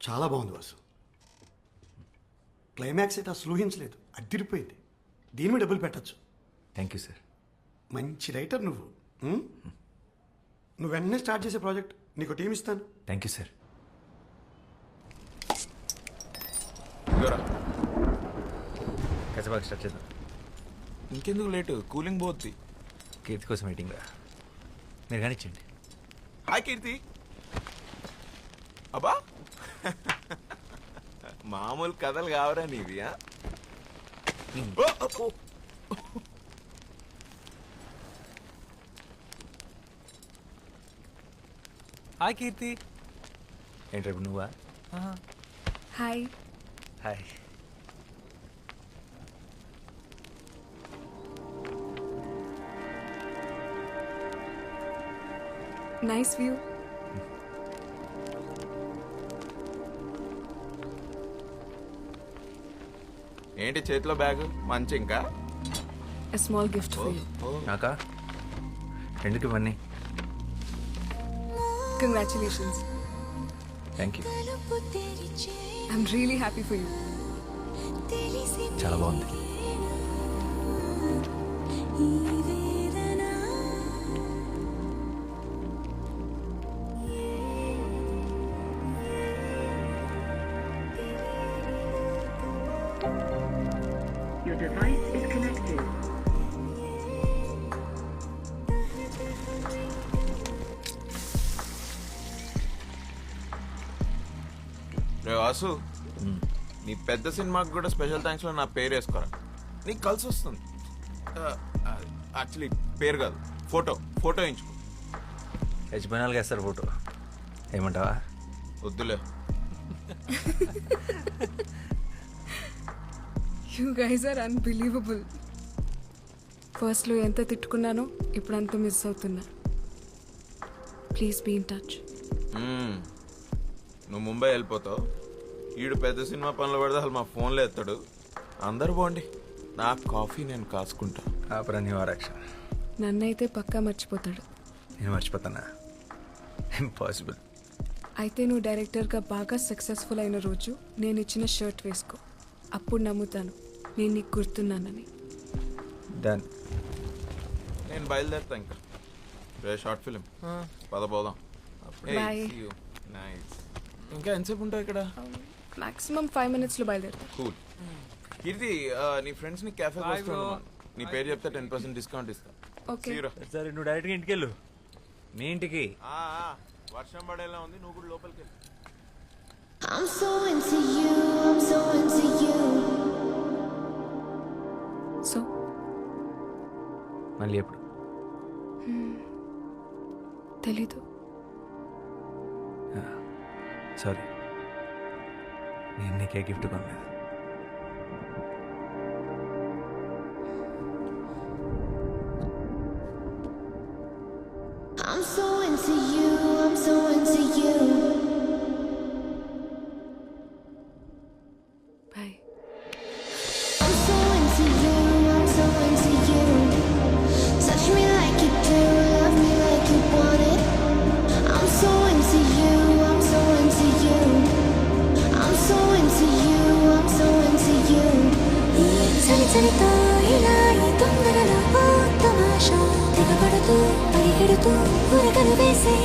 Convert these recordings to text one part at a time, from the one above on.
చాలా బాగుంది వాసు. క్లైమాక్స్ అయితే అసలు ఊహించలేదు, అదిరిపోయింది. దీని మీద డబ్బులు పెట్టచ్చు. Thank you sir. మంచి రైటర్ నువ్వు. నువ్వు వెంటనే స్టార్ట్ చేసే ప్రాజెక్ట్, నీకు టీం ఇస్తాను. Thank you sir. కసబాగా స్టార్ట్ చేద్దాం. ఇంకెందుకు లేటు, కూలింగ్ పోద్ది. కీర్తి కోసం వెయిటింగ్ రా, మీరు కానిచ్చండి. హాయ్ కీర్తి. అబ్బా మామూలు కథలు కావరా నీవి? హాయ్ కీర్తి. ఏంటి రేపు నువ్వా? హాయ్. హాయ్. Nice view. ఏంటి చేతిలో బ్యాగ్? మంచి ఇంకా A small gift for you. నాకా? ఎందుకు ఇవన్నీ? Congratulations. Thank you. I'm really happy for you. చాలా బాగుంది. Your device is connected. రే వాసు, నీ పెద్ద సినిమాకి కూడా స్పెషల్ థ్యాంక్స్ లో నా పేరు వేసుకోరా. నీకు కలిసి వస్తుంది. యాక్చువల్లీ పేరు కాదు, ఫోటో వేయించుకో. యజమానాలుగా వేస్తారు ఫోటో. ఏమంటావా? వద్దులే. You guys are unbelievable. ఫస్ట్లో ఎంత తిట్టుకున్నానో ఇప్పుడు అంత మిస్ అవుతున్నా. Please be in touch. నువ్వు ముంబై వెళ్ళిపోతావు, ఈడు పెద్ద సినిమా పనులు పడితే అసలు మా ఫోన్లో ఎత్తాడు. అందరు బాగుండి, నా కాఫీ నేను కాసుకుంటా. ఆపరా వారాక్ష. నన్నైతే పక్కా మర్చిపోతాడు. నేను మర్చిపోతానా? ఇంపాసిబుల్. అయితే నువ్వు డైరెక్టర్గా బాగా సక్సెస్ఫుల్ అయిన రోజు నేను ఇచ్చిన షర్ట్ వేసుకో. అప్పుడు నమ్ముతాను నేను నీకు గుర్తున్నానని. డన్. నేను బయలుదేరుతా ఇంకా. రే షార్ట్ ఫిలిం పద పోదాం. Bye. నైస్. ఇంకా ఎంతసేపు ఉంటావు ఇక్కడ? మాక్సిమం 5 minutesలో బయలుదేరుతా. కూల్. కీర్తి, నీ ఫ్రెండ్స్ ని క్యాఫే నీ పేరు చెప్తే 10% డిస్కౌంట్ ఇస్తా. ఓకే. సరే నువ్వు డైరెక్ట్గా ఇంటికి వెళ్ళు. మీ ఇంటికి వర్షం పడేలా ఉంది, నువ్వు కూడా లోపలికి వెళ్ళు. I'm so into you, I'm so into you. So మళ్ళీ ఎప్పుడు? తెలీదు. సారీ, నేను నీకే గిఫ్ట్ కొనలేదు. I'm so into you, I'm so into you. Bye. I'm so into you, I'm so into you. Touch me like you do, love me like you want it. I'm so into you, I'm so into you. I'm so into you, I'm so into you. చలి చలితో ఇలా ఈ తొందరలో ఓ తమాషా తెగబడుతూ పరిగెడుతూ ఉరకలు వేసే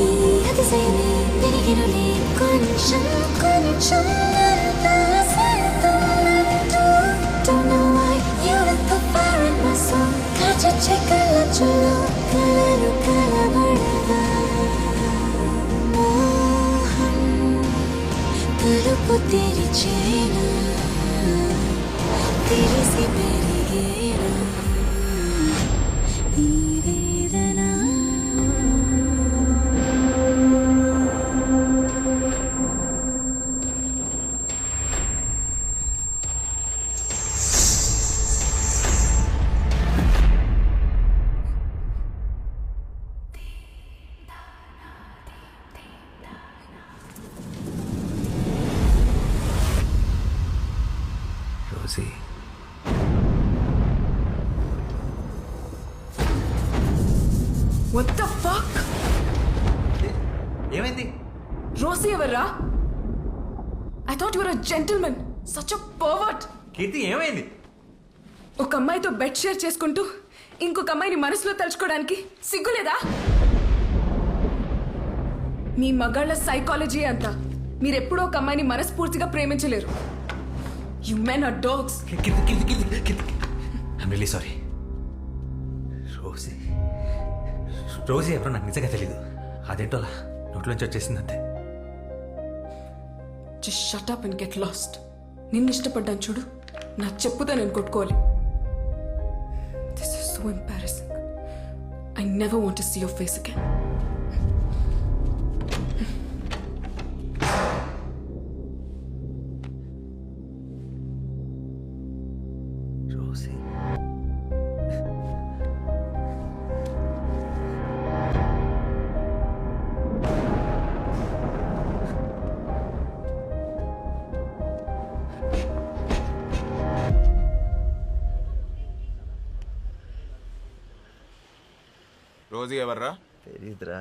ఈ అతిశయమే వెలిగినులే కొంచెం కొంచెం అంతా సరితోనంటూ. Don't know why you lit the fire in my soul. కాచొచ్చే కళ్ళజుల్లో కలలు కలబడగా మోహం తలుపు తెరిచేనా తెలిసి పెరిగేనా ఈ వేదన. Rosie, I thought you're a gentleman, such a pervert. Keerthi ఏమైంది? ఒక అమ్మాయితో బెడ్ షేర్ చేసుకుంటూ ఇంకొక అమ్మాయిని మనసులో తలుచుకోవడానికి సిగ్గులేదా? మీ మగాళ్ళ సైకాలజీ అంతా. మీరెప్పుడూ ఒక అమ్మాయిని మనస్ఫూర్తిగా ప్రేమించలేరు. You men are dogs. I'm really sorry. Rosie ఎవరో నాకు నిజంగా తెలీదు. అదేంటో అలా నోట్లోంచి వచ్చేసింది అంతే. Just shut up and get lost. నిన్ను ఇష్టపడ్డాను చూడు, నా చెప్పుతో నేను కొట్టుకోవాలి. This is so embarrassing. I never want to see your face again. Rosie Rosie ఎవర్రా? తెలీదురా.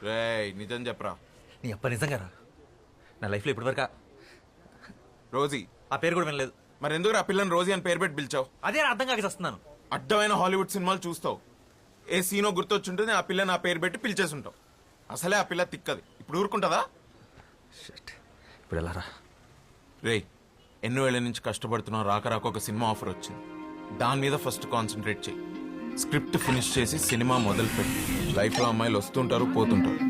రేయ్ నిజం చెప్పరా. నీ అప్ప నిజంగా రా. నా లైఫ్లో ఇప్పటివరకు రోజీ ఆ పేరు కూడా వినలేదు. మరి ఎందుకు ఆ పిల్లని రోజీ అని పేరు పెట్టి పిలిచావు? అదే అర్థం కాక వస్తున్నాను. అడ్డమైన హాలీవుడ్ సినిమాలు చూస్తావు, ఏ సీనో గుర్తొచ్చుంటుంది, ఆ పిల్లని ఆ పేరు పెట్టి పిలిచేసుంటావు. అసలే ఆ పిల్ల తిక్కది. ఇప్పుడు ఊరుకుంటుందా? ఇప్పుడు ఎలా రా? రేయ్ ఎన్నో ఏళ్ళ నుంచి కష్టపడుతున్నావు, రాక రాక ఒక సినిమా ఆఫర్ వచ్చింది. దాని మీద ఫస్ట్ కాన్సన్ట్రేట్ చేయి. స్క్రిప్ట్ ఫినిష్ చేసి సినిమా మొదలుపెట్టి. లైఫ్లో అమ్మాయిలు వస్తుంటారు, పోతుంటారు.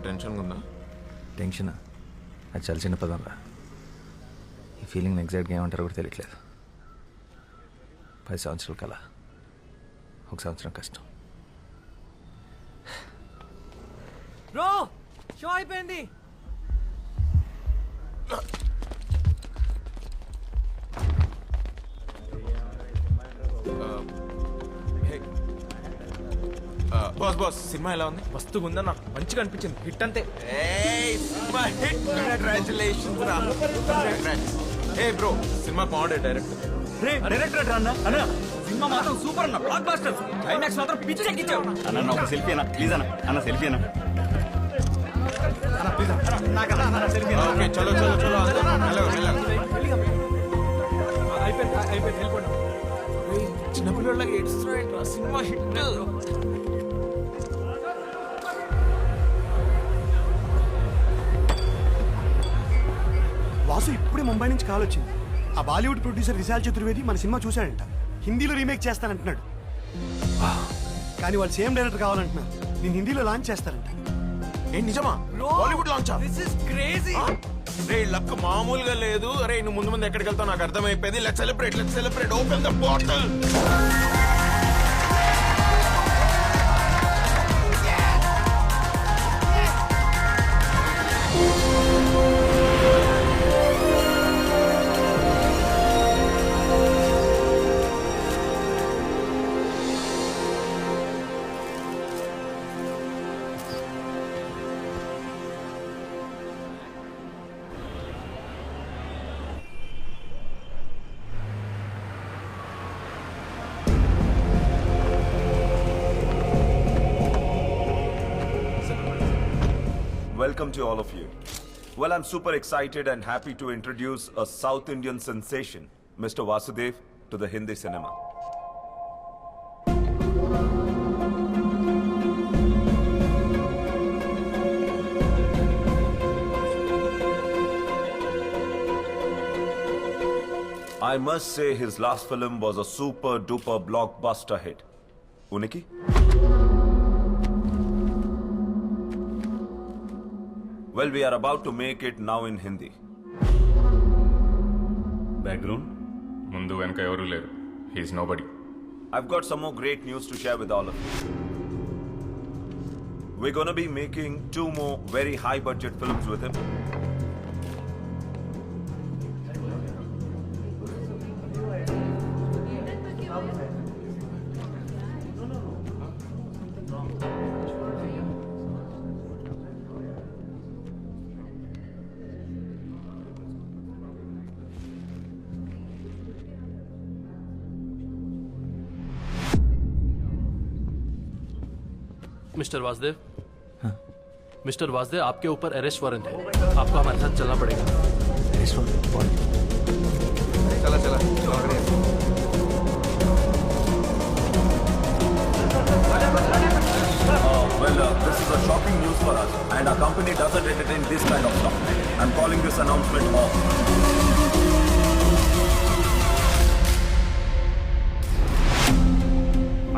టెన్షన్ ఉందా? టెన్షన్ అది చాలా చిన్న పదం రా. ఈ ఫీలింగ్ ఎగ్జాక్ట్గా ఏమంటారో కూడా తెలియట్లేదు. 10 సంవత్సరాల కల, 1 సంవత్సరం కష్టం. బ్రో షో అయిపోయింది. బాస్ బాస్ సినిమా ఎలా ఉంది? మస్తుగా ఉందన్న, మంచిగా అనిపించింది. హిట్ అంతే. ఏ బ్రో సినిమా బాగుండే డైరెక్టర్. డైరెక్టర్ అన్న అన్న సినిమా మాత్రం సూపర్ అన్న, బ్లాక్ బాస్టర్. క్లైమాక్స్ మాత్రం పిచ్చి ఎక్కించావు అన్న. ఒక సెల్ఫీ అన్న ప్లీజ్ అన్న. అన్న సెల్ఫీ అన్న. ఓకే చలో చలో చలో అయిపోయింది వెళ్ళిపోండి. చిన్నపిల్లలకి ఏడుస్తున్నాడు. Cinema hit. వాసు ఇప్పుడే ముంబై నుంచి కాల్ వచ్చింది. ఆ బాలీవుడ్ ప్రొడ్యూసర్ విశాల్ చతుర్వేది మన సినిమా చూశాడంట. హిందీలో రీమేక్ చేస్తానంటున్నాడు. కానీ వాళ్ళు సేమ్ డైరెక్టర్ కావాలంటున్నారు. నేను హిందీలో లాంచ్ చేస్తారంట. ఏ నిజమా? Bollywood launch? This is crazy. Ray luck మామూలుగా లేదు. అరే నువ్వు ముందు ముందు ఎక్కడికి వెళ్తావు నాకు అర్థమైపోయింది. Let's celebrate. Open the bottle. Welcome to all of you. Well, I'm super excited and happy to introduce a South Indian sensation, Mr. Vasudev, to the Hindi cinema. I must say his last film was a super duper blockbuster hit. Uniki? Well, we are about to make it now in Hindi. Background ముందు వెనక ఎవరు లేరు. He's nobody. I've got some more great news to share with all of you. We're gonna be making 2 more very high budget films with him. Mister Vasudev, mister Vasudev, आपके ऊपर arrest warrant है. आपको हमारे साथ चलना पड़ेगा. चला चला This is a shocking news for us, and our company doesn't entertain this kind of stuff. I'm calling this announcement off.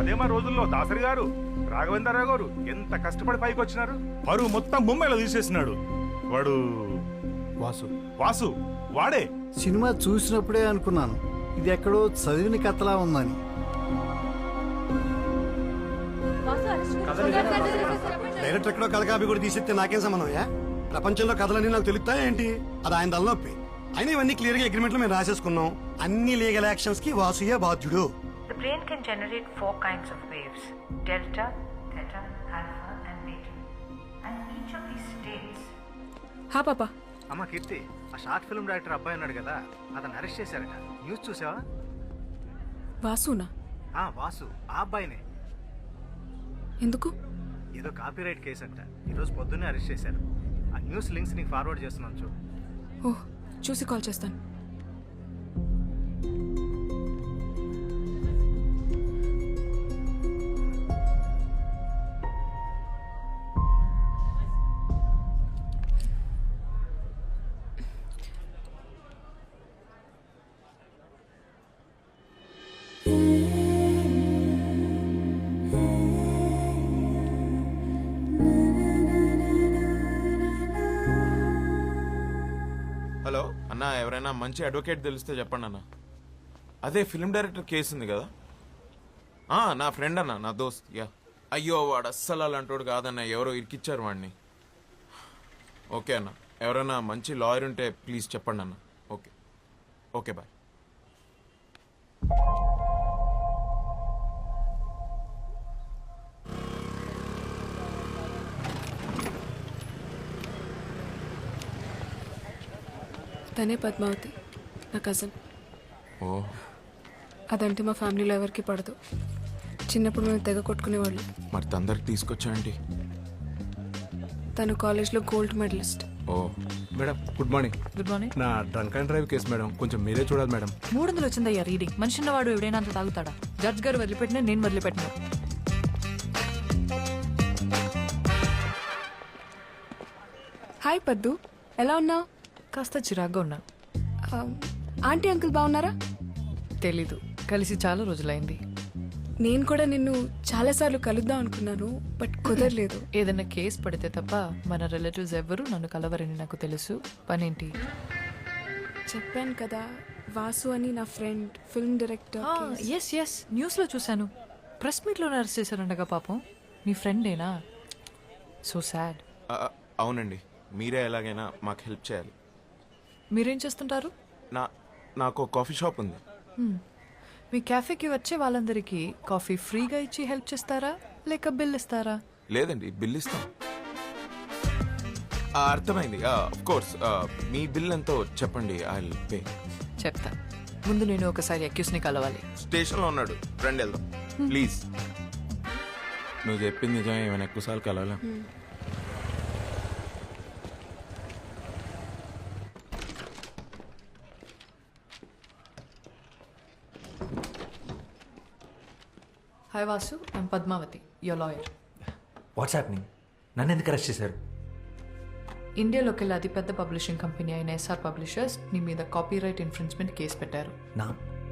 అదే మా రోజుల్లో దాసరి గారు, రాఘవేంద్రరావు గారు ఎంత కష్టపడి పైకి వచ్చినారు. పరువు మొత్తం ముంబైలో తీసేసినాడు వాడు. వాసు వాడే. సినిమా చూసినప్పుడే అనుకున్నాను ఇది ఎక్కడో చదివిన కథలా ఉందని. డైరెక్టర్ ఎక్కడో కథ కాపీ కూడా తీసేస్తే నాకేం సంబంధమయ్యా? ప్రపంచంలో కథలన్నీ నాకు తెలుస్తాయా ఏంటి? అది ఆయన తలనొప్పి. అయినా ఇవన్నీ క్లియర్ గా అగ్రిమెంట్ లో మేము రాసేసుకున్నాం. అన్ని లీగల్ యాక్షన్స్ కి వాసుయే బాధ్యుడు. The brain can generate 4 kinds of waves: delta, theta, alpha, and beta. And each of these states. హా పాపా, అమ్మ కీర్తి, ఆ షార్ట్ ఫిల్మ్ డైరెక్టర్ అబ్బాయి ఉన్నాడు కదా, అతను అరెస్ట్ చేశారట. న్యూస్ చూసావా? వాసునా? వాసు ఆ అబ్బాయినే. ఎందుకు? ఏదో కాపీరైట్ కేసు అంట. ఈరోజు పొద్దున్నే అరెస్ట్ చేశారు. ఆ న్యూస్ లింక్స్ నీకు ఫార్వర్డ్ చేస్తున్నాను చూడు. ఓహ్, చూసి కాల్ చేస్తాను. హలో అన్న, ఎవరైనా మంచి అడ్వకేట్ తెలిస్తే చెప్పండి అన్న. అదే ఫిల్మ్ డైరెక్టర్ కేసు ఉంది కదా. నా ఫ్రెండ్ అన్న, నా దోస్త్. యా. అయ్యో, వాడు అస్సలు అలాంటోడు కాదన్న, ఎవరో ఇరికిచ్చారు వాడిని. ఓకే అన్న, ఎవరైనా మంచి లాయర్ ఉంటే ప్లీజ్ చెప్పండి అన్న. Okay okay, bye. తనే పద్మావతి, నా కజిన్. ఓ, అదంటే మా ఫ్యామిలీలో ఎవరికి పడదు. చిన్నప్పుడు మేము తెగ కొట్టుకునేవాళ్ళు. మరి తొందరకి తీసుకొచ్చాయండి. తను కాలేజ్లో gold medalist. Oh madam, good morning. Good morning. నా drunk and drive case madam, కొంచెం మీరే చూడాలి మేడం. 300 వచ్చిందయ్యా రీడింగ్. మనిషి ఉన్నవాడు ఎవడైనా అంత తాగుతాడా? జడ్జ్ గారు వదిలిపెట్టినా నేను వదిలిపెట్టినా. హాయ్ పద్దు, ఎలా ఉన్నావు? కాస్త చిరాగ్గా ఉన్నా. ఆంటీ అంకుల్ బాగున్నారా? తెలీదు, కలిసి చాలా రోజులైంది. నేను కూడా నిన్ను చాలాసార్లు కలుద్దాం అనుకున్నాను, బట్ కుదరలేదు. ఏదైనా కేసు పడితే తప్ప మన రిలేటివ్స్ ఎవ్వరూ నన్ను కలవరని నాకు తెలుసు. పనేంటి? చెప్పాను కదా, వాసు అని నా friend, film director. Yes yes, న్యూస్లో చూశాను. ప్రెస్ మీట్లో అరెస్ట్ చేశారండగా. పాపం, మీ ఫ్రెండేనా? So sad. అవునండి, మీరే ఎలాగైనా మాకు హెల్ప్ చేయాలి. మీరేం చేస్తుంటారు? నాకు కాఫీ షాప్ ఉంది. మీ క్యాఫేకి వచ్చే వాళ్ళందరికీ కాఫీ ఫ్రీగా ఇచ్చి హెల్ప్ చేస్తారా, లేక బిల్ ఇస్తారా? లేదండి, బిల్ ఇస్తాం. అర్థమైంది. Of course. మీ బిల్ ఎంతో చెప్పండి, ఐ విల్ పే. చెప్తా. ముందు నేను ఒకసారి అక్యూస్ని కలవాలి. స్టేషన్లో ఉన్నాడు, రండి వెళ్దాం ప్లీజ్. నువ్వు చెప్పింది నిజమే, ఏమైనా ఎక్కువసార్లు కలవలేం. Hi Vasu, I'm Padmavathi, your lawyer. What's happening? నన్ను ఎందుకు అరెస్ట్ చేశారు? ఇండియాలోకెల్లా అతిపెద్ద పబ్లిషింగ్ కంపెనీ అయిన ఎస్ఆర్ పబ్లిషర్స్ నీ మీద కాపీరైట్ ఇన్ఫ్రిన్స్మెంట్ కేసు పెట్టారు.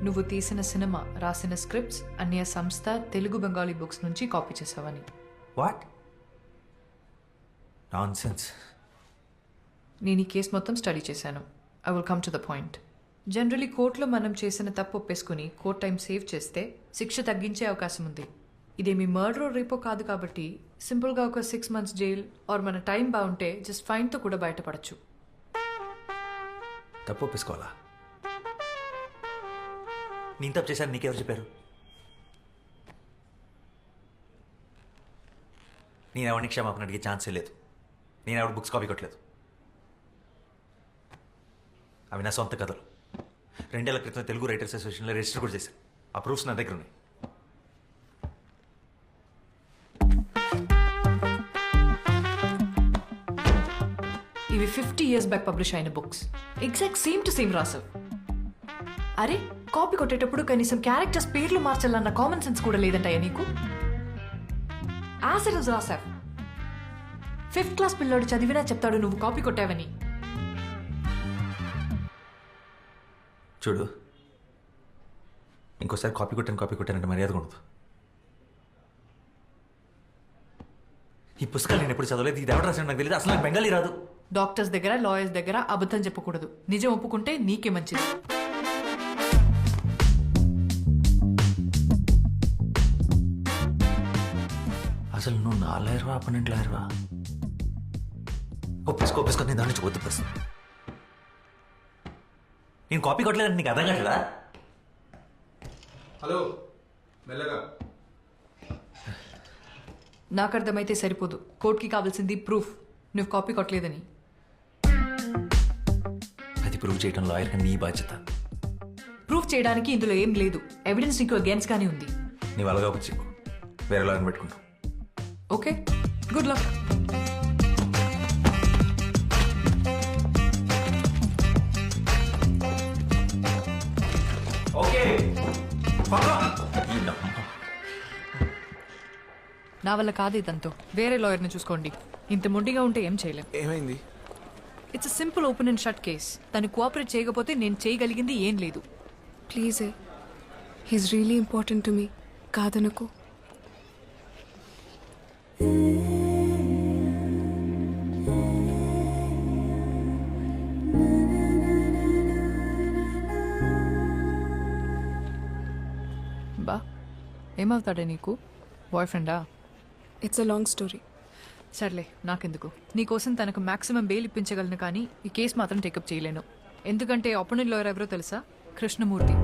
నువ్వు తీసిన సినిమా, రాసిన స్క్రిప్ట్స్ అన్య సంస్థ తెలుగు బెంగాలీ బుక్స్ నుంచి కాపీ చేసావని. What nonsense. నేను ఈ కేసు మొత్తం స్టడీ చేశాను. I will come to the point. Generally కోర్టులో మనం చేసిన తప్పు ఒప్పేసుకుని కోర్ట్ టైం సేవ్ చేస్తే శిక్ష తగ్గించే అవకాశం ఉంది. ఇదేమి మర్డర్ రేపో కాదు కాబట్టి సింపుల్గా ఒక 6 months జైల్ ఆర్ మన టైం బాగుంటే జస్ట్ ఫైన్తో కూడా బయటపడచ్చు. తప్పు ఒప్పేసుకోవాలా? నేను తప్పు చేశాను, నీకెవరు చెప్పారు? నేను ఎవరిని క్షమాపణ అడిగే ఛాన్సే లేదు. నేను ఎవరి బుక్స్ కాపీ కొట్టలేదు. అవి నా సొంత కథలు. 2 ఏళ్ల క్రితం తెలుగు రైటర్స్ అసోసియేషన్లో రిజిస్టర్ కూడా చేశాను. ఆ ప్రూఫ్స్ నా దగ్గర ఉన్నాయి. ఇవి 50 years బ్యాక్ పబ్లిష్ అయిన books. Exact same to same రాసావు. అరే కాపీ కొట్టేటప్పుడు కనీసం క్యారెక్టర్స్ పేర్లు మార్చాలన్న కామన్ సెన్స్ కూడా లేదంటాయా నీకు? యాసిడ్స్ రాసావు. 5th class పిల్లోడు చదివినా చెప్తాడు నువ్వు కాపీ కొట్టావని. చూడు, ఇంకోసారి కాపీ కొట్టానంటే మర్యాదగా ఉండదు. ఈ పుస్తకాలు నేను ఎప్పుడు చదవలేదు. ఇది ఎవరు రాసాడు నాకు తెలియదు. అసలు నాకు బెంగాలీ రాదు. డాక్టర్స్ దగ్గర, లాయర్స్ దగ్గర అబద్ధం చెప్పకూడదు. నిజం ఒప్పుకుంటే నీకే మంచిది. అసలు నువ్వు నా లాయర్వా, అపనెంట్ లాయర్వా? ఒప్పేసుకో నేను దాని నుంచి వద్దు. నేను కాపీ కొట్టలేదంటే నీకు అర్థం కావట్లేదా? హలో, మెల్లగా. నాకు అర్థమైతే సరిపోదు. కోర్టుకి కావాల్సింది ప్రూఫ్ నువ్వు కాపీ కొట్టలేదని. అది ప్రూవ్ చేయడం లాయర్ నీ బాధ్యత. ప్రూఫ్ చేయడానికి ఇందులో ఏం లేదు. ఎవిడెన్స్ నీకు అగేన్స్ గానే ఉంది. నీవు అలాగా వచ్చి వేరే లాయర్ని పెట్టుకుంటావు. Okay, good luck. ఓకే, నా వల్ల కాదు ఇదంతా. వేరే లాయర్ని చూసుకోండి. ఇంత మొండిగా ఉంటే ఏం చేయలేం. ఏమైంది? It's simple open and shut case. తను కోఆపరేట్ చేయకపోతే నేను చేయగలిగింది ఏం లేదు. Please, he's really important to me. కాదనకు. బా, ఏమవుతాడే నీకు? బాయ్ ఫ్రెండా? It's a long story. సర్లే, నాకెందుకు. నీకోసం తనకు మాక్సిమం బెయిల్ ఇప్పించగలను, కానీ ఈ కేసు మాత్రం టేకప్ చేయలేను. ఎందుకంటే అపోనెంట్ లాయర్ ఎవరో తెలుసా? కృష్ణమూర్తి.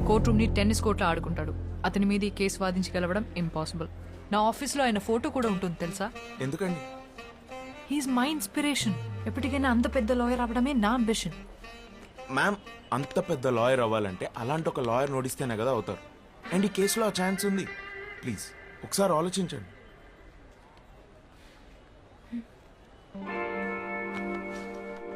కోర్ట్ రూమ్ని టెన్నిస్ కోర్ట్లో ఆడుకుంటాడు. అతని మీద ఈ కేసు వాదించగలవడం ఇంపాసిబుల్. నా ఆఫీస్లో ఆయన ఫోటో కూడా ఉంటుంది తెలుసా? ఎందుకండి? He's my inspiration. ఎప్పటికైనా అంత పెద్ద లాయర్ అవ్వడమే నా అంబిషన్. మ్యామ్, అంత పెద్ద లాయర్ అవ్వాలంటే అలాంటి ఒక లాయర్ నోడిస్తేనే కదా అవుతారు. అండ్ ఈ కేసులో ఆ ఛాన్స్ ఉంది. ప్లీజ్ ఒకసారి ఆలోచించండి.